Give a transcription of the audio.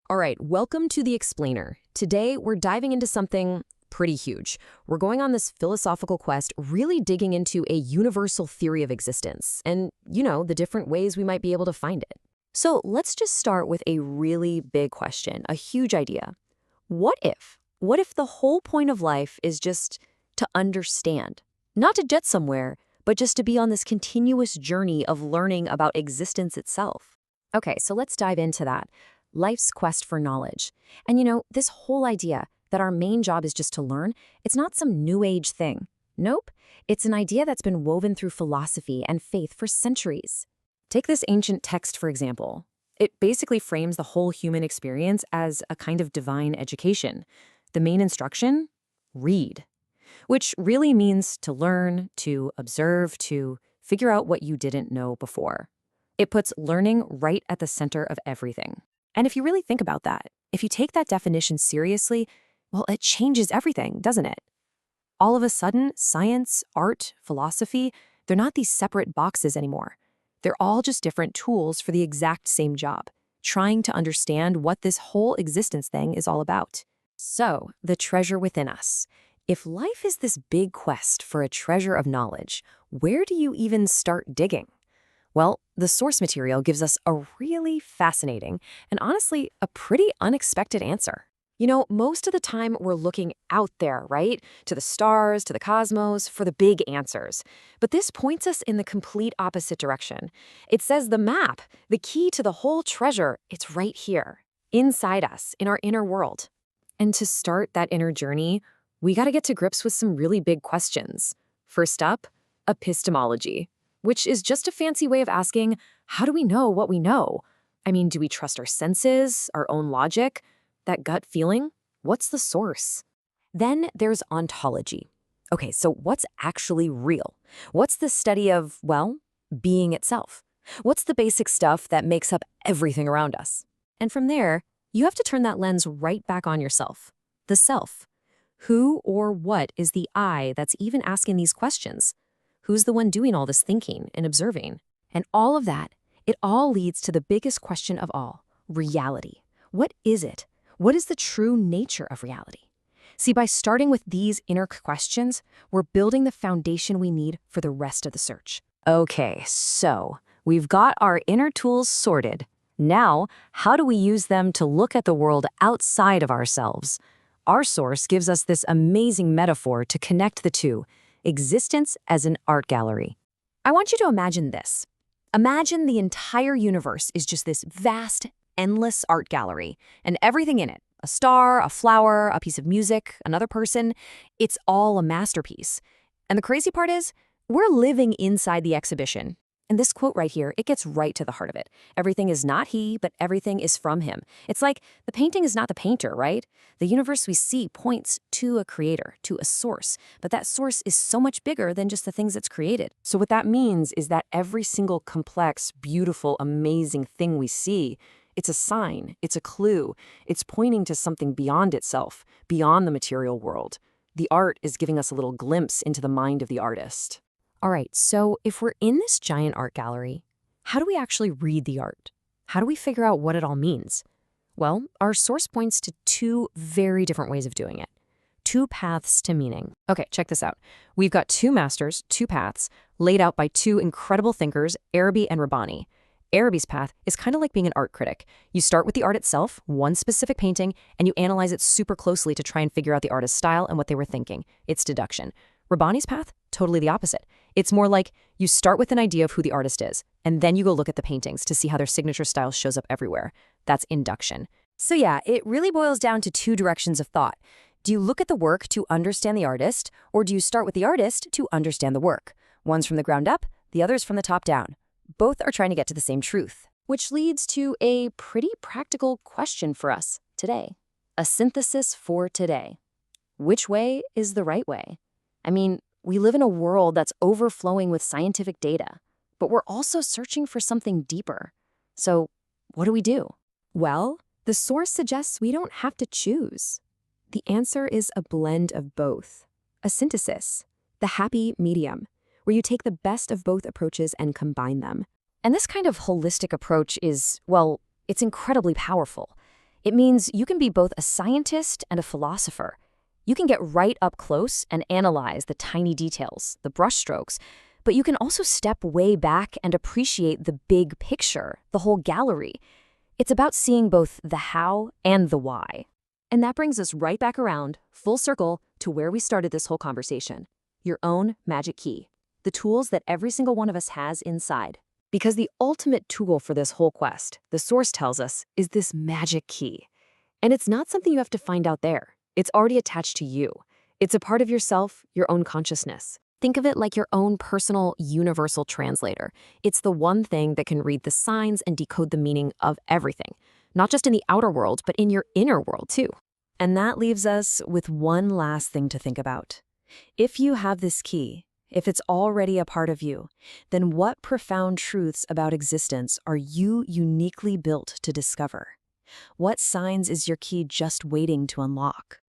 All right, welcome to The Explainer. Today, we're diving into something pretty huge. We're going on this philosophical quest, really digging into a universal theory of existence and, the different ways we might be able to find it. So let's just start with a really big question, a huge idea. What if? What if the whole point of life is just to understand? Not to get somewhere, but just to be on this continuous journey of learning about existence itself. Okay, so let's dive into that. Life's quest for knowledge. And this whole idea that our main job is just to learn, it's not some new age thing. Nope, it's an idea that's been woven through philosophy and faith for centuries. Take this ancient text, for example. It basically frames the whole human experience as a kind of divine education. The main instruction? Read. Which really means to learn, to observe, to figure out what you didn't know before. It puts learning right at the center of everything. And if you really think about that, if you take that definition seriously, well, it changes everything, doesn't it? All of a sudden, science, art, philosophy, they're not these separate boxes anymore. They're all just different tools for the exact same job, trying to understand what this whole existence thing is all about. So, the treasure within us. If life is this big quest for a treasure of knowledge, where do you even start digging? Well, the source material gives us a really fascinating and honestly a pretty unexpected answer. Most of the time we're looking out there, right? To the stars, to the cosmos, for the big answers. But this points us in the complete opposite direction. It says the map, the key to the whole treasure, it's right here, inside us, in our inner world. And to start that inner journey, we got to get to grips with some really big questions. First up, epistemology, which is just a fancy way of asking, how do we know what we know? I mean, do we trust our senses, our own logic, that gut feeling? What's the source? Then there's ontology. Okay, so what's actually real? What's the study of, well, being itself? What's the basic stuff that makes up everything around us? And from there, you have to turn that lens right back on yourself, the self. Who or what is the I that's even asking these questions? Who's the one doing all this thinking and observing? And all of that, it all leads to the biggest question of all, reality. What is it? What is the true nature of reality? See, by starting with these inner questions, we're building the foundation we need for the rest of the search. Okay, so we've got our inner tools sorted. Now, how do we use them to look at the world outside of ourselves? Our source gives us this amazing metaphor to connect the two, existence as an art gallery. I want you to imagine this. Imagine the entire universe is just this vast, endless art gallery, and everything in it, a star, a flower, a piece of music, another person, it's all a masterpiece. And the crazy part is, we're living inside the exhibition. And this quote right here, it gets right to the heart of it. Everything is not he, but everything is from him. It's like the painting is not the painter, right? The universe we see points to a creator, to a source. But that source is so much bigger than just the things it's created. So what that means is that every single complex, beautiful, amazing thing we see, it's a sign, it's a clue. It's pointing to something beyond itself, beyond the material world. The art is giving us a little glimpse into the mind of the artist. All right, so if we're in this giant art gallery, how do we actually read the art? How do we figure out what it all means? Well, our source points to two very different ways of doing it. Two paths to meaning. Okay, check this out. We've got two masters, two paths, laid out by two incredible thinkers, Arabi and Rabbani. Arabi's path is kind of like being an art critic. You start with the art itself, one specific painting, and you analyze it super closely to try and figure out the artist's style and what they were thinking. It's deduction. Rabbani's path, totally the opposite. It's more like you start with an idea of who the artist is, and then you go look at the paintings to see how their signature style shows up everywhere. That's induction. So yeah, it really boils down to two directions of thought. Do you look at the work to understand the artist, or do you start with the artist to understand the work? One's from the ground up, the other's from the top down. Both are trying to get to the same truth, which leads to a pretty practical question for us today. A synthesis for today. Which way is the right way? I mean, we live in a world that's overflowing with scientific data, but we're also searching for something deeper. So what do we do? Well, the source suggests we don't have to choose. The answer is a blend of both. A synthesis, the happy medium, where you take the best of both approaches and combine them. And this kind of holistic approach is, well, it's incredibly powerful. It means you can be both a scientist and a philosopher. You can get right up close and analyze the tiny details, the brushstrokes, but you can also step way back and appreciate the big picture, the whole gallery. It's about seeing both the how and the why. And that brings us right back around, full circle, to where we started this whole conversation. Your own magic key. The tools that every single one of us has inside. Because the ultimate tool for this whole quest, the source tells us, is this magic key. And it's not something you have to find out there. It's already attached to you. It's a part of yourself, your own consciousness. Think of it like your own personal universal translator. It's the one thing that can read the signs and decode the meaning of everything. Not just in the outer world, but in your inner world too. And that leaves us with one last thing to think about. If you have this key, if it's already a part of you, then what profound truths about existence are you uniquely built to discover? What signs is your key just waiting to unlock?